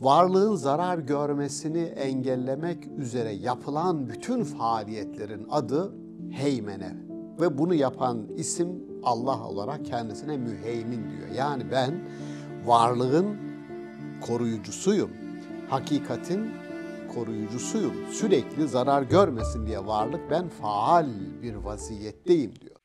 varlığın zarar görmesini engellemek üzere yapılan bütün faaliyetlerin adı heymene. Ve bunu yapan isim Allah olarak kendisine müheymin diyor. Yani ben varlığın koruyucusuyum, hakikatin koruyucusuyum. Sürekli zarar görmesin diye varlık, ben faal bir vaziyetteyim diyor.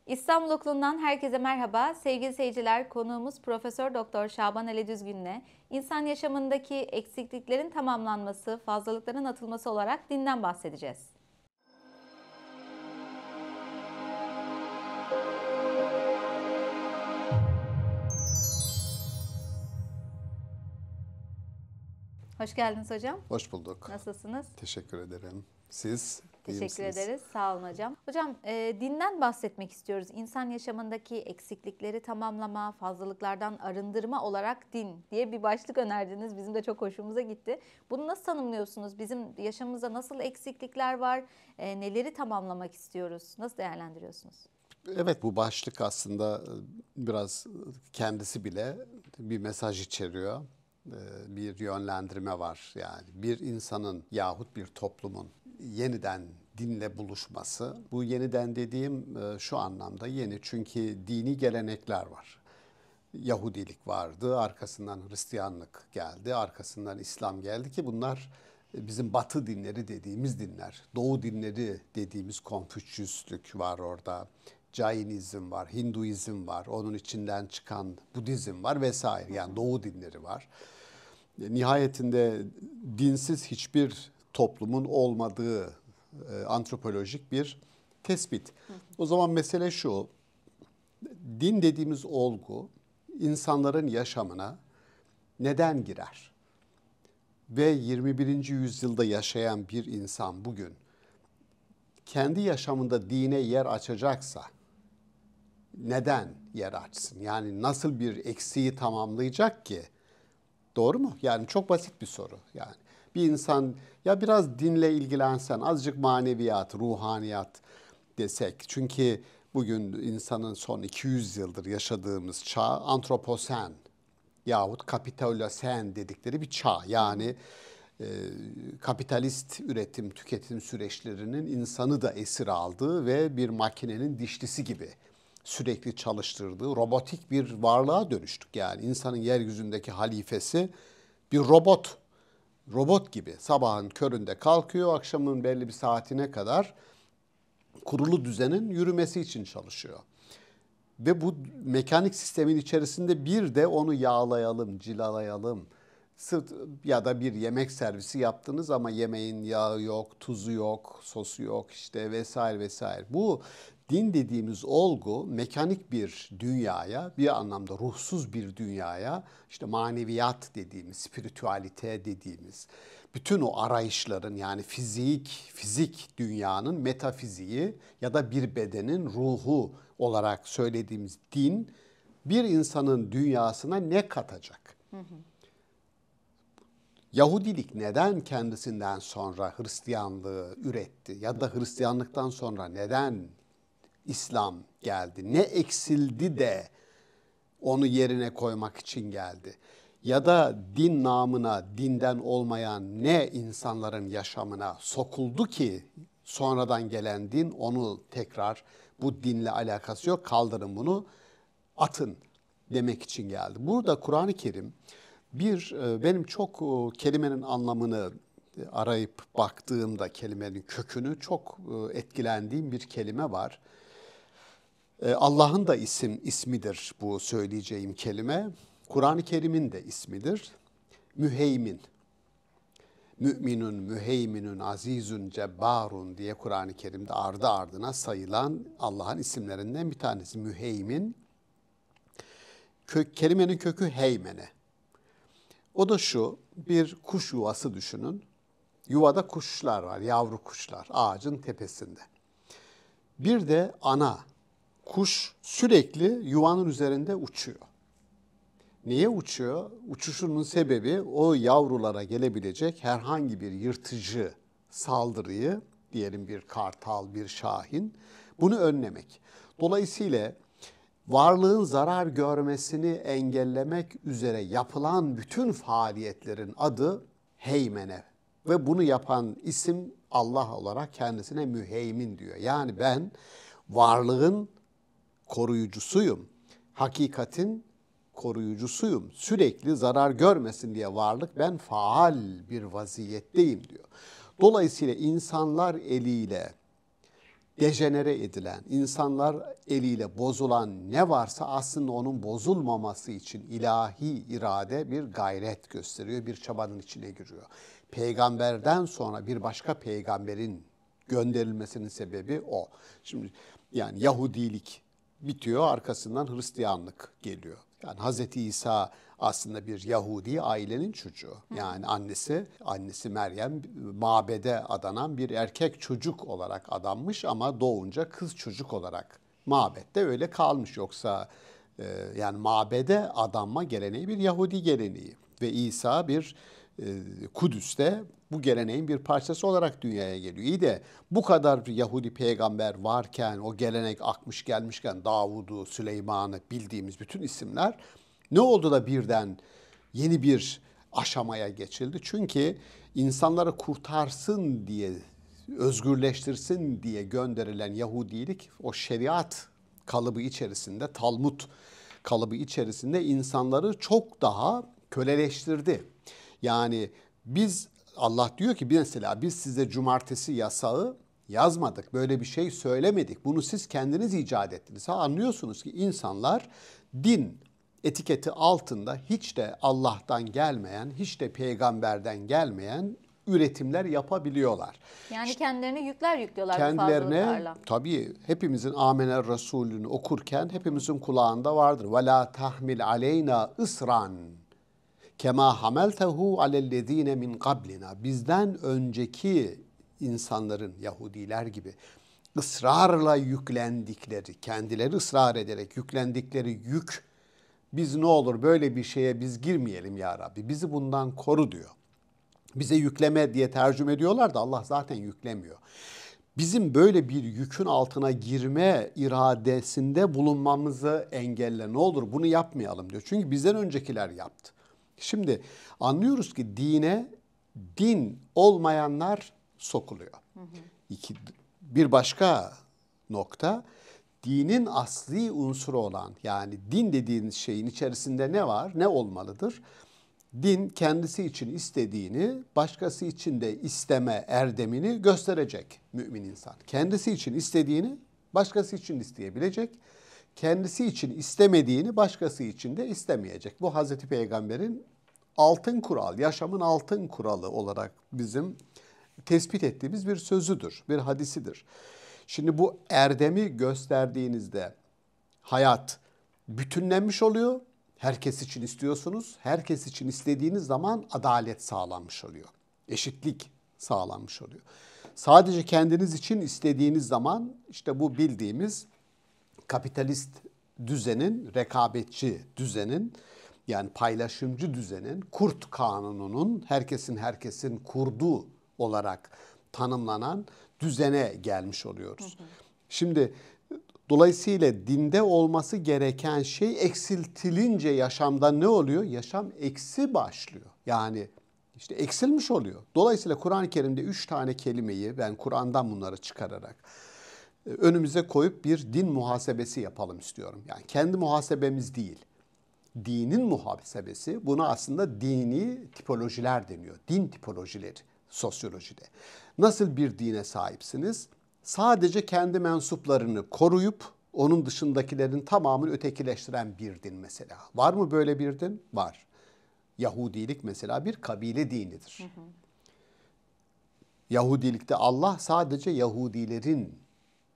İstanbul Okulu'ndan herkese merhaba. Sevgili seyirciler, konuğumuz Profesör Doktor Şaban Ali Düzgün'le insan yaşamındaki eksikliklerin tamamlanması, fazlalıkların atılması olarak dinden bahsedeceğiz. Hoş geldiniz hocam. Hoş bulduk. Nasılsınız? Teşekkür ederim. Siz? Teşekkür ederiz. Sağ olun hocam. Hocam dinden bahsetmek istiyoruz. İnsan yaşamındaki eksiklikleri tamamlama, fazlalıklardan arındırma olarak din diye bir başlık önerdiniz. Bizim de çok hoşumuza gitti. Bunu nasıl tanımlıyorsunuz? Bizim yaşamımızda nasıl eksiklikler var? Neleri tamamlamak istiyoruz? Nasıl değerlendiriyorsunuz? Evet, bu başlık aslında biraz kendisi bile bir mesaj içeriyor. Bir yönlendirme var. Yani bir insanın yahut bir toplumun yeniden dinle buluşması. Bu yeniden dediğim şu anlamda yeni, çünkü dini gelenekler var. Yahudilik vardı, arkasından Hristiyanlık geldi, arkasından İslam geldi ki bunlar bizim Batı dinleri dediğimiz dinler. Doğu dinleri dediğimiz Konfüçyüslük var orada. Cainizm var, Hinduizm var, onun içinden çıkan Budizm var vesaire. Yani Doğu dinleri var. Nihayetinde dinsiz hiçbir toplumun olmadığı antropolojik bir tespit. O zaman mesele şu, din dediğimiz olgu insanların yaşamına neden girer? Ve 21. yüzyılda yaşayan bir insan bugün kendi yaşamında dine yer açacaksa neden yer açsın? Yani nasıl bir eksiği tamamlayacak ki? Doğru mu? Yani çok basit bir soru. Yani bir insan ya biraz dinle ilgilensen, azıcık maneviyat, ruhaniyat desek. Çünkü bugün insanın son 200 yıldır yaşadığımız çağ antroposen yahut kapitalosen dedikleri bir çağ. Yani kapitalist üretim, tüketim süreçlerinin insanı da esir aldığı ve bir makinenin dişlisi gibi sürekli çalıştırdığı robotik bir varlığa dönüştük. Yani insanın yeryüzündeki halifesi bir robot. Robot gibi sabahın köründe kalkıyor, akşamın belli bir saatine kadar kurulu düzenin yürümesi için çalışıyor. Ve bu mekanik sistemin içerisinde bir de onu yağlayalım, cilalayalım. Ya da bir yemek servisi yaptınız ama yemeğin yağı yok, tuzu yok, sosu yok işte vesaire vesaire. Bu din dediğimiz olgu mekanik bir dünyaya, bir anlamda ruhsuz bir dünyaya, işte maneviyat dediğimiz, spiritüalite dediğimiz, bütün o arayışların yani fizik dünyanın metafiziği ya da bir bedenin ruhu olarak söylediğimiz din bir insanın dünyasına ne katacak? Yahudilik neden kendisinden sonra Hristiyanlığı üretti ya da Hristiyanlıktan sonra neden İslam geldi? Ne eksildi de onu yerine koymak için geldi? Ya da din namına dinden olmayan ne insanların yaşamına sokuldu ki sonradan gelen din onu tekrar bu dinle alakası yok, kaldırın bunu, atın demek için geldi. Burada Kur'an-ı Kerim benim çok kelimenin anlamını arayıp baktığımda kelimenin kökünü çok etkilendiğim bir kelime var. Allah'ın da ismidir bu söyleyeceğim kelime. Kur'an-ı Kerim'in de ismidir. Müheymin. Müminun, müheyminun, azizun, cebbarun diye Kur'an-ı Kerim'de ardı ardına sayılan Allah'ın isimlerinden bir tanesi. Müheymin. Kelimenin kökü heymene. O da şu, bir kuş yuvası düşünün. Yuvada kuşlar var, yavru kuşlar ağacın tepesinde. Bir de ana kuş sürekli yuvanın üzerinde uçuyor. Niye uçuyor? Uçuşunun sebebi o yavrulara gelebilecek herhangi bir yırtıcı saldırıyı, diyelim bir kartal, bir şahin, bunu önlemek. Dolayısıyla varlığın zarar görmesini engellemek üzere yapılan bütün faaliyetlerin adı heymene. Ve bunu yapan isim Allah olarak kendisine müheymin diyor. Yani ben varlığın koruyucusuyum. Hakikatin koruyucusuyum. Sürekli zarar görmesin diye varlık ben faal bir vaziyetteyim diyor. Dolayısıyla insanlar eliyle dejenere edilen, insanlar eliyle bozulan ne varsa aslında onun bozulmaması için ilahi irade bir gayret gösteriyor, bir çabanın içine giriyor. Peygamberden sonra bir başka peygamberin gönderilmesinin sebebi o. Şimdi yani Yahudilik bitiyor, arkasından Hristiyanlık geliyor. Yani Hazreti İsa aslında bir Yahudi ailenin çocuğu. Yani annesi Meryem mabede adanan bir erkek çocuk olarak adanmış ama doğunca kız çocuk olarak mabette öyle kalmış. Yoksa yani mabede adanma geleneği bir Yahudi geleneği ve İsa bir Kudüs'te bu geleneğin bir parçası olarak dünyaya geliyor. İyi de bu kadar Yahudi peygamber varken, o gelenek akmış gelmişken Davud'u, Süleyman'ı bildiğimiz bütün isimler ne oldu da birden yeni bir aşamaya geçildi? Çünkü insanları kurtarsın diye, özgürleştirsin diye gönderilen Yahudilik o şeriat kalıbı içerisinde, Talmud kalıbı içerisinde insanları çok daha köleleştirdi. Yani Allah diyor ki mesela biz size cumartesi yasağı yazmadık. Böyle bir şey söylemedik. Bunu siz kendiniz icat ettiniz. Anlıyorsunuz ki insanlar din etiketi altında hiç de Allah'tan gelmeyen, hiç de peygamberden gelmeyen üretimler yapabiliyorlar. Yani kendilerine yükler yüklüyorlar bu Kendilerine fazlalıklarla. tabii hepimizin Amener Resulü'nü okurken hepimizin kulağında vardır. Ve la tahmil aleyna ısran kema hameltehu alellezine min qablina. Bizden önceki insanların, Yahudiler gibi ısrarla yüklendikleri, kendileri ısrar ederek yüklendikleri yük, biz ne olur böyle bir şeye biz girmeyelim ya Rabbi, bizi bundan koru diyor. Bize yükleme diye tercüme ediyorlar da Allah zaten yüklemiyor. Bizim böyle bir yükün altına girme iradesinde bulunmamızı engelle, ne olur bunu yapmayalım diyor. Çünkü bizden öncekiler yaptı. Şimdi anlıyoruz ki din olmayanlar sokuluyor. Bir başka nokta, dinin asli unsuru olan, yani din dediğiniz şeyin içerisinde ne var, ne olmalıdır? Din kendisi için istediğini başkası için de isteme erdemini gösterecek mümin insan. Kendisi için istediğini başkası için isteyebilecek. Kendisi için istemediğini başkası için de istemeyecek. Bu Hazreti Peygamber'in altın kural, yaşamın altın kuralı olarak bizim tespit ettiğimiz bir sözüdür, bir hadisidir. Şimdi bu erdemi gösterdiğinizde hayat bütünlenmiş oluyor. Herkes için istiyorsunuz. Herkes için istediğiniz zaman adalet sağlanmış oluyor. Eşitlik sağlanmış oluyor. Sadece kendiniz için istediğiniz zaman işte bu bildiğimiz kapitalist düzenin, rekabetçi düzenin, yani paylaşımcı düzenin, kurt kanununun herkesin kurdu olarak tanımlanan düzene gelmiş oluyoruz. Şimdi dolayısıyla dinde olması gereken şey eksiltilince yaşamda ne oluyor? Yaşam eksi başlıyor. Yani işte eksilmiş oluyor. Dolayısıyla Kur'an-ı Kerim'de 3 tane kelimeyi ben Kur'an'dan bunları çıkararak önümüze koyup bir din muhasebesi yapalım istiyorum. Yani kendi muhasebemiz değil. Dinin muhasebesi, buna aslında dini tipolojiler deniyor. Din tipolojileri sosyolojide. Nasıl bir dine sahipsiniz? Sadece kendi mensuplarını koruyup onun dışındakilerin tamamını ötekileştiren bir din mesela. Var mı böyle bir din? Var. Yahudilik mesela bir kabile dinidir. Yahudilikte Allah sadece Yahudilerin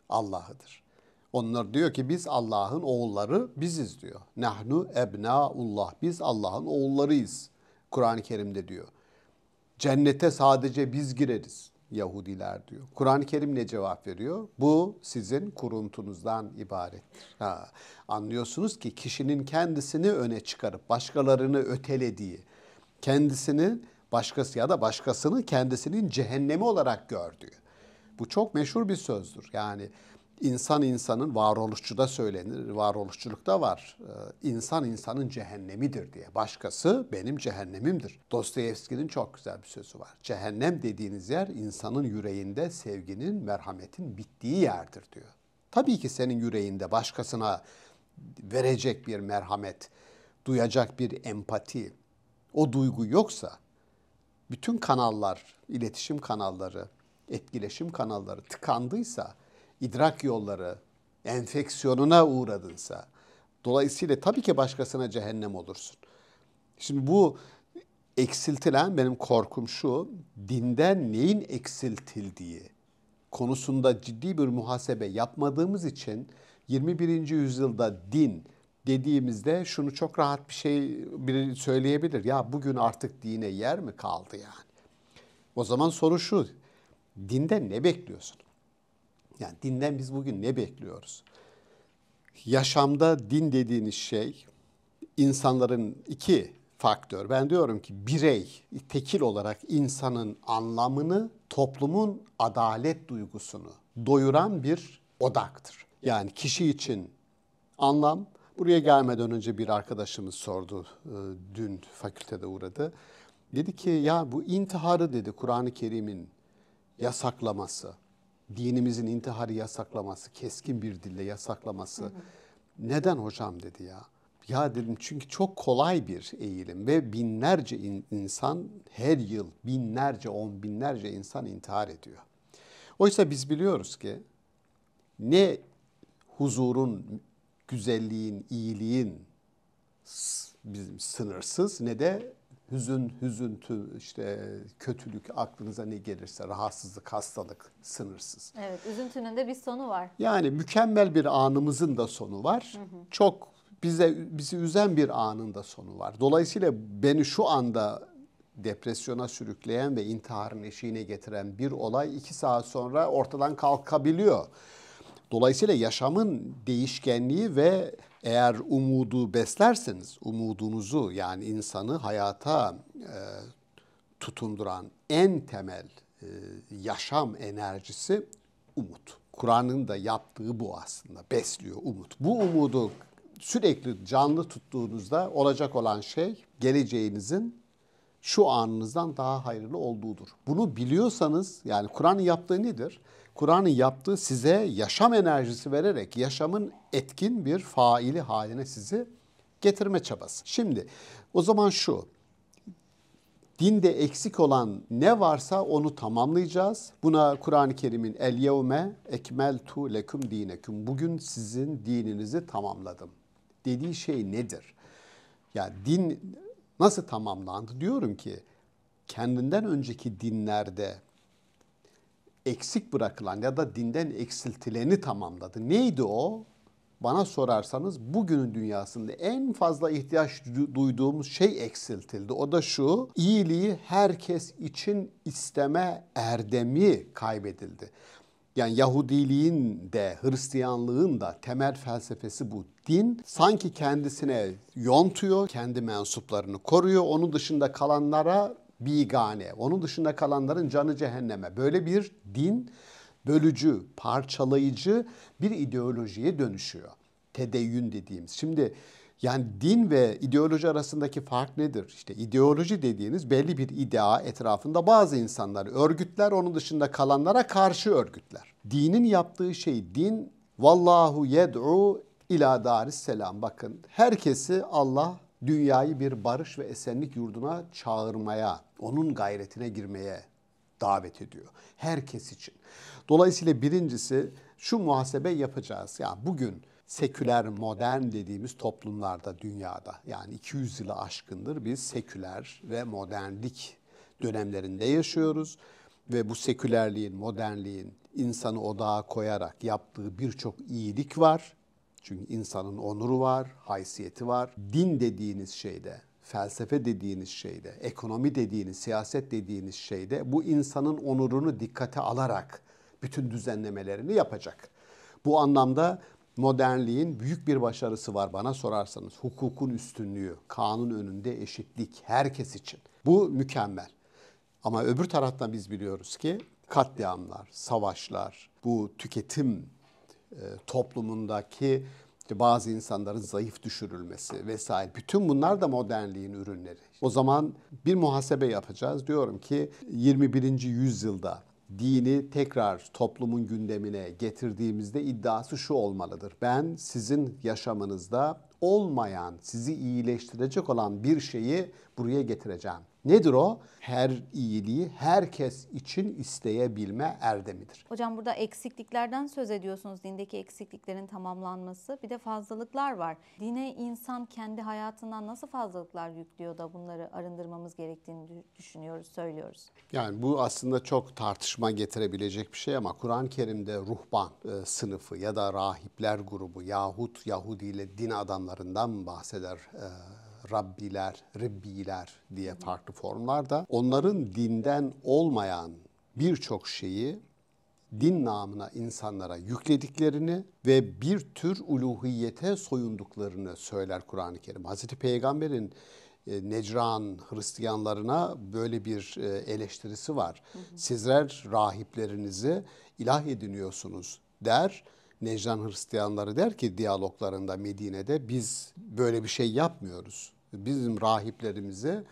Allah'ıdır. Onlar diyor ki biz Allah'ın oğulları biziz diyor. Nahnu ebnaullah. Biz Allah'ın oğullarıyız. Kur'an-ı Kerim'de diyor. Cennete sadece biz gireriz Yahudiler diyor. Kur'an-ı Kerim ne cevap veriyor? Bu sizin kuruntunuzdan ibarettir. Anlıyorsunuz ki kişinin kendisini öne çıkarıp başkalarını ötelediği, kendisini başkası ya da başkasını kendisinin cehennemi olarak gördüğü. Bu çok meşhur bir sözdür. Yani insan insanın varoluşçuda söylenir, varoluşçulukta var. İnsan insanın cehennemidir diye. Başkası benim cehennemimdir. Dostoyevski'nin çok güzel bir sözü var. Cehennem dediğiniz yer insanın yüreğinde sevginin, merhametin bittiği yerdir diyor. Tabii ki senin yüreğinde başkasına verecek bir merhamet, duyacak bir empati, o duygu yoksa bütün kanallar, iletişim kanalları, etkileşim kanalları tıkandıysa, idrak yolları enfeksiyonuna uğradınsa, dolayısıyla tabii ki başkasına cehennem olursun. Şimdi bu eksiltilen, benim korkum şu, dinden neyin eksiltildiği konusunda ciddi bir muhasebe yapmadığımız için 21. yüzyılda din dediğimizde şunu çok rahat biri söyleyebilir. Ya bugün artık dine yer mi kaldı yani? O zaman soru şu, dinden ne bekliyorsun? Yani dinden biz bugün ne bekliyoruz? Yaşamda din dediğiniz şey insanların iki faktör. Ben diyorum ki birey, tekil olarak insanın anlamını, toplumun adalet duygusunu doyuran bir odaktır. Yani kişi için anlam, buraya gelmeden önce bir arkadaşımız sordu, dün fakültede uğradı. Dedi ki ya bu intiharı dedi Kur'an-ı Kerim'in yasaklaması, dinimizin intiharı yasaklaması, keskin bir dille yasaklaması. Neden hocam dedi ya. Ya dedim çünkü çok kolay bir eğilim ve binlerce insan her yıl binlerce, on binlerce insan intihar ediyor. Oysa biz biliyoruz ki ne huzurun, güzelliğin, iyiliğin bizim sınırsız ne de hüzüntü, işte kötülük, aklınıza ne gelirse, rahatsızlık, hastalık sınırsız. Evet, üzüntünün de bir sonu var. Yani mükemmel bir anımızın da sonu var. Çok bizi üzen bir anın da sonu var. Dolayısıyla beni şu anda depresyona sürükleyen ve intiharın eşiğine getiren bir olay 2 saat sonra ortadan kalkabiliyor. Dolayısıyla yaşamın değişkenliği ve eğer umudu beslerseniz, umudunuzu yani insanı hayata tutunduran en temel yaşam enerjisi umut. Kur'an'ın da yaptığı bu aslında, besliyor umut. Bu umudu sürekli canlı tuttuğunuzda olacak olan şey geleceğinizin şu anınızdan daha hayırlı olduğudur. Bunu biliyorsanız yani Kur'an'ın yaptığı nedir? Kur'an'ın yaptığı size yaşam enerjisi vererek yaşamın etkin bir faili haline sizi getirme çabası. Şimdi o zaman şu, dinde eksik olan ne varsa onu tamamlayacağız. Buna Kur'an-ı Kerim'in el yevme ekmeltu lekum dinekum. Bugün sizin dininizi tamamladım dediği şey nedir? Yani din nasıl tamamlandı? Diyorum ki kendinden önceki dinlerde eksik bırakılan ya da dinden eksiltileni tamamladı. Neydi o? Bana sorarsanız bugünün dünyasında en fazla ihtiyaç duyduğumuz şey eksiltildi. O da şu, iyiliği herkes için isteme erdemi kaybedildi. Yani Yahudiliğin de Hristiyanlığın da temel felsefesi bu. Din sanki kendisine yontuyor, kendi mensuplarını koruyor. Onun dışında kalanlara bigane, onun dışında kalanların canı cehenneme. Böyle bir din bölücü, parçalayıcı bir ideolojiye dönüşüyor. Tedeyyün dediğimiz. Şimdi yani din ve ideoloji arasındaki fark nedir? İşte ideoloji dediğiniz belli bir idea etrafında bazı insanları örgütler, onun dışında kalanlara karşı örgütler. Dinin yaptığı şey, din vallahu yed'u ila daris selam. Bakın herkesi Allah dünyayı bir barış ve esenlik yurduna çağırmaya, onun gayretine girmeye davet ediyor. Herkes için. Dolayısıyla birincisi şu muhasebe yapacağız. Yani bugün seküler, modern dediğimiz toplumlarda dünyada yani 200 yılı aşkındır biz seküler ve modernlik dönemlerinde yaşıyoruz. Ve bu sekülerliğin, modernliğin insanı odağa koyarak yaptığı birçok iyilik var. Çünkü insanın onuru var, haysiyeti var. Din dediğiniz şeyde, felsefe dediğiniz şeyde, ekonomi dediğiniz, siyaset dediğiniz şeyde bu insanın onurunu dikkate alarak bütün düzenlemelerini yapacak. Bu anlamda modernliğin büyük bir başarısı var bana sorarsanız. Hukukun üstünlüğü, kanun önünde eşitlik herkes için. Bu mükemmel. Ama öbür taraftan biz biliyoruz ki katliamlar, savaşlar, bu tüketim toplumundaki bazı insanların zayıf düşürülmesi vesaire. Bütün bunlar da modernliğin ürünleri. O zaman bir muhasebe yapacağız. Diyorum ki 21. yüzyılda dini tekrar toplumun gündemine getirdiğimizde iddiası şu olmalıdır. Ben sizin yaşamınızda olmayan, sizi iyileştirecek olan bir şeyi buraya getireceğim. Nedir o? Her iyiliği herkes için isteyebilme erdemidir. Hocam burada eksikliklerden söz ediyorsunuz. Dindeki eksikliklerin tamamlanması. Bir de fazlalıklar var. Dine insan kendi hayatından nasıl fazlalıklar yüklüyor da bunları arındırmamız gerektiğini düşünüyoruz, söylüyoruz. Yani bu aslında çok tartışma getirebilecek bir şey ama Kur'an-ı Kerim'de ruhban sınıfı ya da rahipler grubu yahut Yahudi ile din adamlarından bahseder. Rabbiler, Ribbiler diye farklı formlarda. Onların dinden olmayan birçok şeyi din namına insanlara yüklediklerini ve bir tür uluhiyete soyunduklarını söyler Kur'an-ı Kerim. Hazreti Peygamber'in Necran Hristiyanlarına böyle bir eleştirisi var. Sizler rahiplerinizi ilah ediniyorsunuz der. Necran Hristiyanları der ki diyaloglarında Medine'de biz böyle bir şey yapmıyoruz. Bizim rahiplerimizi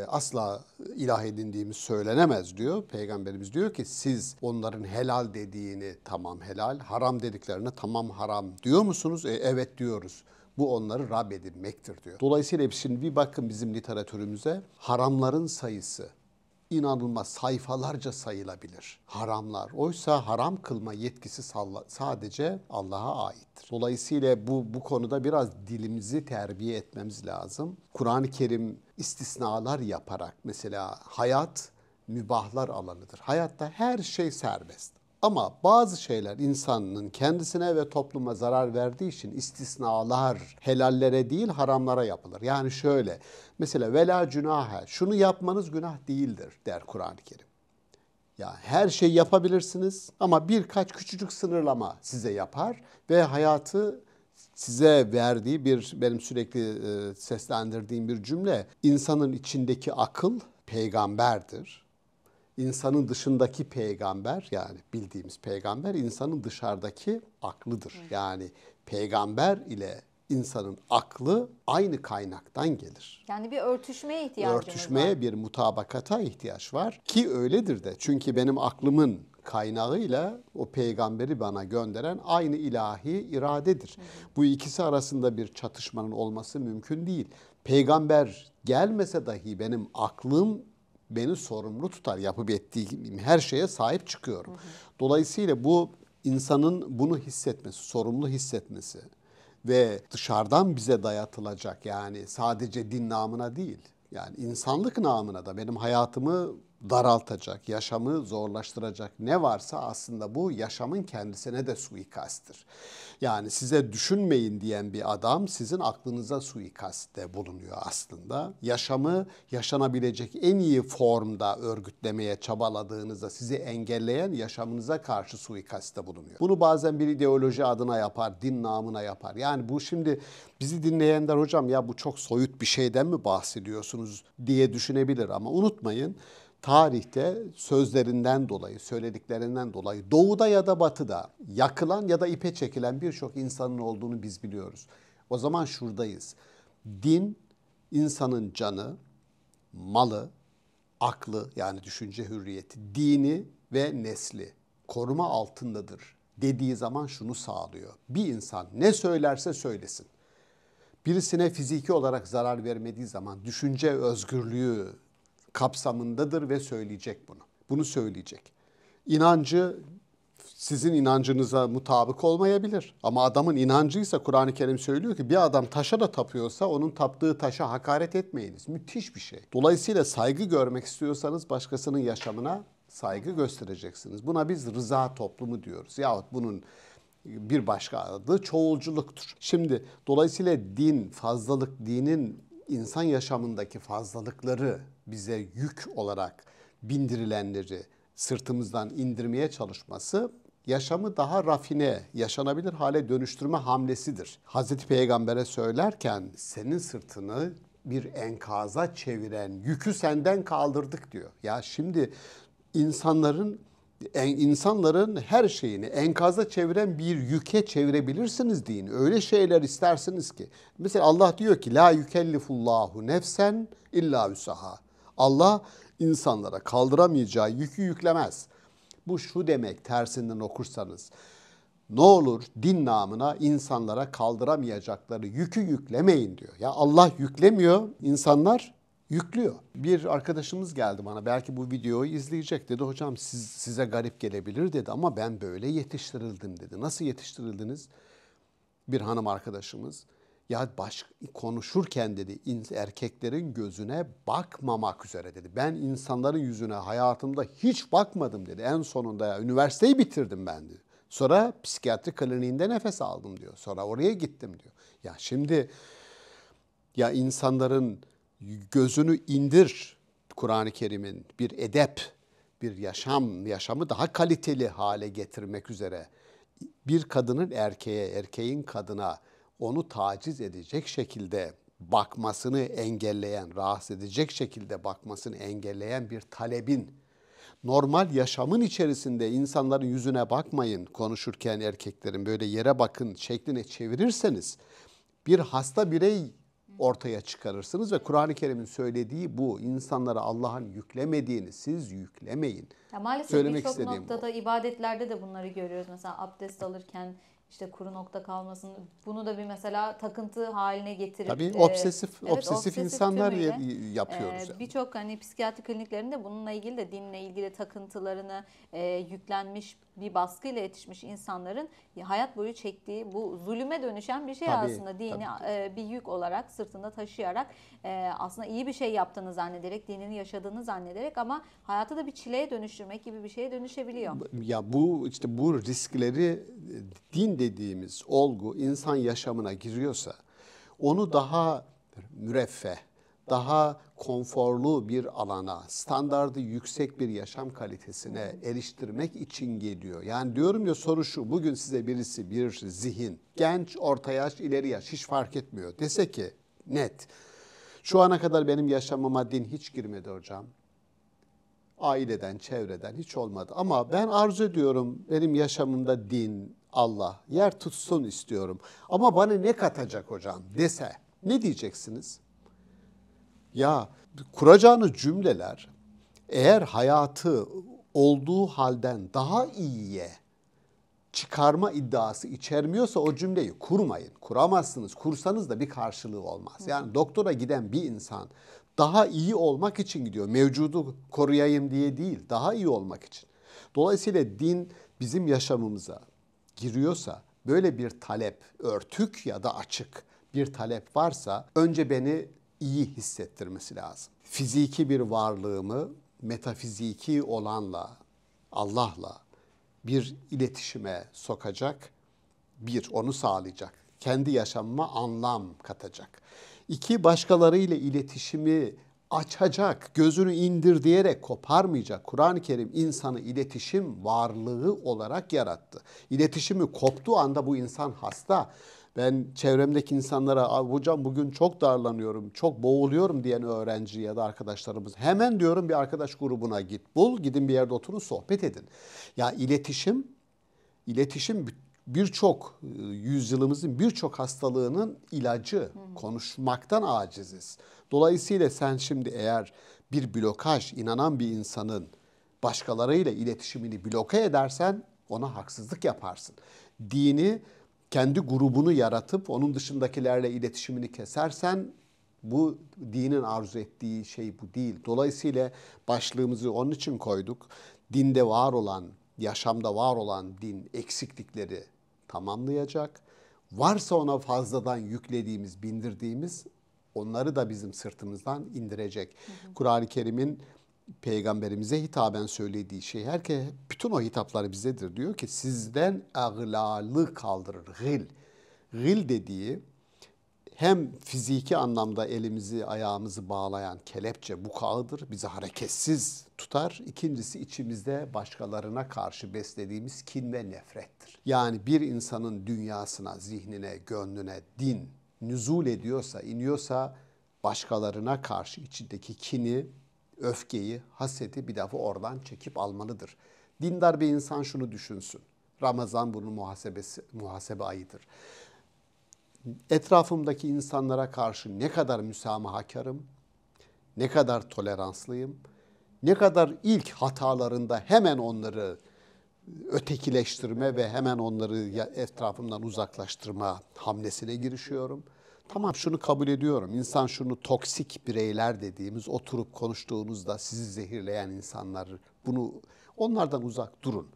asla ilah edindiğimiz söylenemez diyor. Peygamberimiz diyor ki siz onların helal dediğini tamam helal, haram dediklerini tamam haram diyor musunuz? Evet diyoruz. Bu onları Rab edinmektir diyor. Dolayısıyla şimdi bir bakın bizim literatürümüze haramların sayısı inanılmaz sayfalarca sayılabilir. Haramlar. Oysa haram kılma yetkisi sadece Allah'a aittir. Dolayısıyla bu konuda biraz dilimizi terbiye etmemiz lazım. Kur'an-ı Kerim istisnalar yaparak mesela hayat mübahlar alanıdır. Hayatta her şey serbest. Ama bazı şeyler insanın kendisine ve topluma zarar verdiği için istisnalar helallere değil haramlara yapılır. Yani şöyle mesela vela günahe şunu yapmanız günah değildir der Kur'an-ı Kerim. Yani her şeyi yapabilirsiniz ama birkaç küçücük sınırlama size yapar ve hayatı size verdiği benim sürekli seslendirdiğim bir cümle insanın içindeki akıl peygamberdir. İnsanın dışındaki peygamber yani bildiğimiz peygamber insanın dışarıdaki aklıdır. Yani peygamber ile insanın aklı aynı kaynaktan gelir. Yani bir örtüşmeye ihtiyacımız var. Örtüşmeye bir mutabakata ihtiyaç var ki öyledir de. Çünkü benim aklımın kaynağıyla o peygamberi bana gönderen aynı ilahi iradedir. Bu ikisi arasında bir çatışmanın olması mümkün değil. Peygamber gelmese dahi benim aklım beni sorumlu tutar. Yapıp ettiğim her şeye sahip çıkıyorum. Dolayısıyla bu insanın bunu hissetmesi, sorumlu hissetmesi ve dışarıdan bize dayatılacak yani sadece din namına değil. Yani insanlık namına da benim hayatımı daraltacak, yaşamı zorlaştıracak ne varsa aslında bu yaşamın kendisine de suikasttir. Yani size düşünmeyin diyen bir adam sizin aklınıza suikastte bulunuyor aslında. Yaşamı yaşanabilecek en iyi formda örgütlemeye çabaladığınızda sizi engelleyen yaşamınıza karşı suikastte bulunuyor. Bunu bazen bir ideoloji adına yapar, din namına yapar. Yani bu şimdi bizi dinleyenler hocam ya bu çok soyut bir şeyden mi bahsediyorsunuz diye düşünebilir ama unutmayın. Tarihte sözlerinden dolayı, söylediklerinden dolayı doğuda ya da batıda yakılan ya da ipe çekilen birçok insanın olduğunu biz biliyoruz. O zaman şuradayız. Din, insanın canı, malı, aklı yani düşünce hürriyeti, dini ve nesli koruma altındadır dediği zaman şunu sağlıyor. Bir insan ne söylerse söylesin. Birisine fiziki olarak zarar vermediği zaman düşünce özgürlüğü kapsamındadır ve söyleyecek bunu. Bunu söyleyecek. İnancı sizin inancınıza mutabık olmayabilir. Ama adamın inancıysa Kur'an-ı Kerim söylüyor ki bir adam taşa da tapıyorsa onun taptığı taşa hakaret etmeyiniz. Müthiş bir şey. Dolayısıyla saygı görmek istiyorsanız başkasının yaşamına saygı göstereceksiniz. Buna biz rıza toplumu diyoruz. Yahut bunun bir başka adı çoğulculuktur. Şimdi dolayısıyla din, fazlalık, dinin insan yaşamındaki fazlalıkları bize yük olarak bindirilenleri sırtımızdan indirmeye çalışması yaşamı daha rafine, yaşanabilir hale dönüştürme hamlesidir. Hazreti Peygamber'e söylerken senin sırtını bir enkaza çeviren yükü senden kaldırdık diyor. Ya şimdi insanların her şeyini enkaza çeviren bir yüke çevirebilirsiniz deyin. Öyle şeyler istersiniz ki. Mesela Allah diyor ki la yükellifullahu nefsen illa vüsaha. Allah insanlara kaldıramayacağı yükü yüklemez. Bu şu demek tersinden okursanız. Ne olur din namına insanlara kaldıramayacakları yükü yüklemeyin diyor. Ya Allah yüklemiyor, insanlar yüklüyor. Bir arkadaşımız geldi bana, belki bu videoyu izleyecek, dedi hocam size garip gelebilir dedi ama ben böyle yetiştirildim dedi. Nasıl yetiştirildiniz? Bir hanım arkadaşımız. Ya konuşurken dedi erkeklerin gözüne bakmamak üzere dedi. Ben insanların yüzüne hayatımda hiç bakmadım dedi. En sonunda ya üniversiteyi bitirdim ben dedi. Sonra psikiyatri kliniğinde nefes aldım diyor. Sonra oraya gittim diyor. Ya şimdi ya insanların gözünü indir, Kur'an-ı Kerim'in bir edep, bir yaşamı daha kaliteli hale getirmek üzere bir kadının erkeğe, erkeğin kadına onu taciz edecek şekilde bakmasını engelleyen, rahatsız edecek şekilde bakmasını engelleyen bir talebin, normal yaşamın içerisinde insanların yüzüne bakmayın konuşurken erkeklerin böyle yere bakın şekline çevirirseniz bir hasta birey ortaya çıkarırsınız ve Kur'an-ı Kerim'in söylediği bu. İnsanlara Allah'ın yüklemediğini siz yüklemeyin. Ya maalesef Söylemek birçok istediğim noktada ibadetlerde de bunları görüyoruz. Mesela abdest alırken işte kuru nokta kalmasın. Bunu da bir mesela takıntı haline getirip Tabii evet, obsesif insanlar tümüyle, yapıyoruz. Yani. birçok hani psikiyatri kliniklerinde bununla ilgili de dinle ilgili takıntılarını yüklenmiş bir baskıyla yetişmiş insanların hayat boyu çektiği bu zulüme dönüşen bir şey Tabii, aslında dini tabii. bir yük olarak sırtında taşıyarak aslında iyi bir şey yaptığını zannederek, dinini yaşadığını zannederek ama hayatı da bir çileye dönüştürmek gibi bir şeye dönüşebiliyor. Ya bu riskleri din dediğimiz olgu insan yaşamına giriyorsa onu daha müreffeh, daha konforlu bir alana, standardı yüksek bir yaşam kalitesine eriştirmek için geliyor. Yani diyorum ya soru şu, bugün size birisi bir zihin, genç, orta yaş, ileri yaş hiç fark etmiyor. Dese ki net, şu ana kadar benim yaşamıma din hiç girmedi hocam. Aileden, çevreden hiç olmadı. Ama ben arzu ediyorum benim yaşamımda din, Allah yer tutsun istiyorum. Ama bana ne katacak hocam dese ne diyeceksiniz? Ya kuracağınız cümleler eğer hayatı olduğu halden daha iyiye çıkarma iddiası içermiyorsa o cümleyi kurmayın. Kuramazsınız. Kursanız da bir karşılığı olmaz. Yani doktora giden bir insan daha iyi olmak için gidiyor. Mevcudu koruyayım diye değil, daha iyi olmak için. Dolayısıyla din bizim yaşamımıza giriyorsa, böyle bir talep, örtük ya da açık bir talep varsa önce beni iyi hissettirmesi lazım. Fiziki bir varlığımı metafiziki olanla, Allah'la bir iletişime sokacak, bir, onu sağlayacak. Kendi yaşamıma anlam katacak. İki, başkalarıyla iletişimi açacak, gözünü indir diyerek koparmayacak. Kur'an-ı Kerim insanı iletişim varlığı olarak yarattı. İletişimi koptuğu anda bu insan hasta. Ben çevremdeki insanlara hocam bugün çok darlanıyorum, çok boğuluyorum diyen öğrenci ya da arkadaşlarımız hemen diyorum bir arkadaş grubuna gidin bir yerde oturun sohbet edin. Ya iletişim birçok yüzyılımızın birçok hastalığının ilacı. Konuşmaktan aciziz. Dolayısıyla sen şimdi eğer bir blokaj, inanan bir insanın başkalarıyla iletişimini bloke edersen ona haksızlık yaparsın. Dini kendi grubunu yaratıp onun dışındakilerle iletişimini kesersen bu dinin arzu ettiği şey bu değil. Dolayısıyla başlığımızı onun için koyduk. Dinde var olan, yaşamda var olan din eksiklikleri tamamlayacak. Varsa ona fazladan yüklediğimiz, bindirdiğimiz onları da bizim sırtımızdan indirecek. Kur'an-ı Kerim'in Peygamberimize hitaben söylediği şey, bütün o hitapları bizedir. Diyor ki sizden ağlalı kaldırır. Gıl dediği hem fiziki anlamda elimizi ayağımızı bağlayan kelepçe bukağıdır. Bizi hareketsiz tutar. İkincisi içimizde başkalarına karşı beslediğimiz kin ve nefrettir. Yani bir insanın dünyasına, zihnine, gönlüne din nüzul ediyorsa, iniyorsa başkalarına karşı içindeki kini, öfkeyi, haseti bir defa oradan çekip almalıdır. Dindar bir insan şunu düşünsün. Ramazan bunun muhasebe ayıdır. Etrafımdaki insanlara karşı ne kadar müsamahakarım, ne kadar toleranslıyım, ne kadar ilk hatalarında hemen onları ötekileştirme ve hemen onları etrafımdan uzaklaştırma hamlesine girişiyorum. Tamam, şunu kabul ediyorum. İnsan şunu toksik bireyler dediğimiz, oturup konuştuğunuzda sizi zehirleyen insanlar, onlardan uzak durun.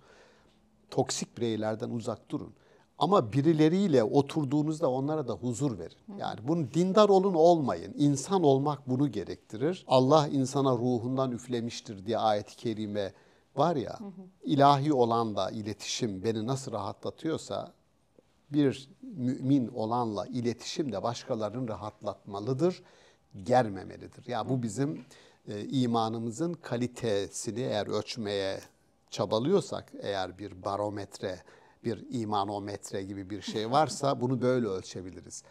Toksik bireylerden uzak durun. Ama birileriyle oturduğunuzda onlara da huzur verin. Yani bunu dindar olun olmayın. İnsan olmak bunu gerektirir. Allah insana ruhundan üflemiştir diye ayet-i kerime var ya, ilahi olanla iletişim beni nasıl rahatlatıyorsa, bir mümin olanla iletişim de başkalarını rahatlatmalıdır, germemelidir. Ya bu bizim imanımızın kalitesini eğer ölçmeye çabalıyorsak, eğer bir barometre, bir imanometre gibi bir şey varsa bunu böyle ölçebiliriz.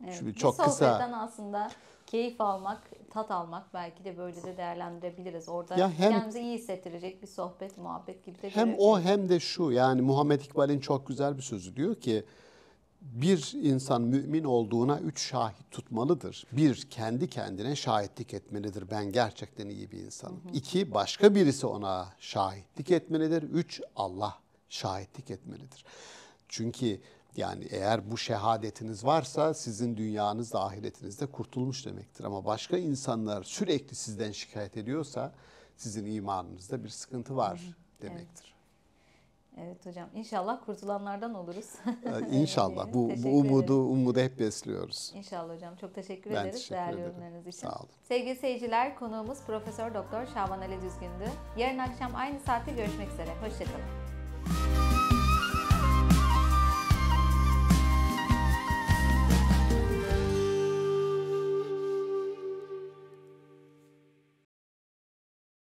Evet, Şimdi bir çok sohbetten kısa. aslında keyif almak, tat almak belki de böyle de değerlendirebiliriz. Orada Ya hem kendimizi iyi hissettirecek bir sohbet, muhabbet gibi de hem o görebiliriz. hem de şu, yani Muhammed İkbal'in çok güzel bir sözü diyor ki, bir insan mümin olduğuna 3 şahit tutmalıdır. 1, kendi kendine şahitlik etmelidir. Ben gerçekten iyi bir insanım. 2, başka birisi ona şahitlik etmelidir. 3, Allah şahitlik etmelidir. Çünkü yani eğer bu şehadetiniz varsa sizin dünyanız da ahiretiniz de kurtulmuş demektir. Ama başka insanlar sürekli sizden şikayet ediyorsa sizin imanınızda bir sıkıntı var demektir. Evet hocam, İnşallah kurtulanlardan oluruz. İnşallah. Bu Teşekkür ederiz. umudu hep besliyoruz. İnşallah hocam. Çok teşekkür Ben ederiz teşekkür değerli ederim. yorumlarınız için. Sağ olun. Sevgili seyirciler, konuğumuz Profesör Doktor Şaban Ali Düzgün'dü. Yarın akşam aynı saatte görüşmek üzere. Hoşçakalın.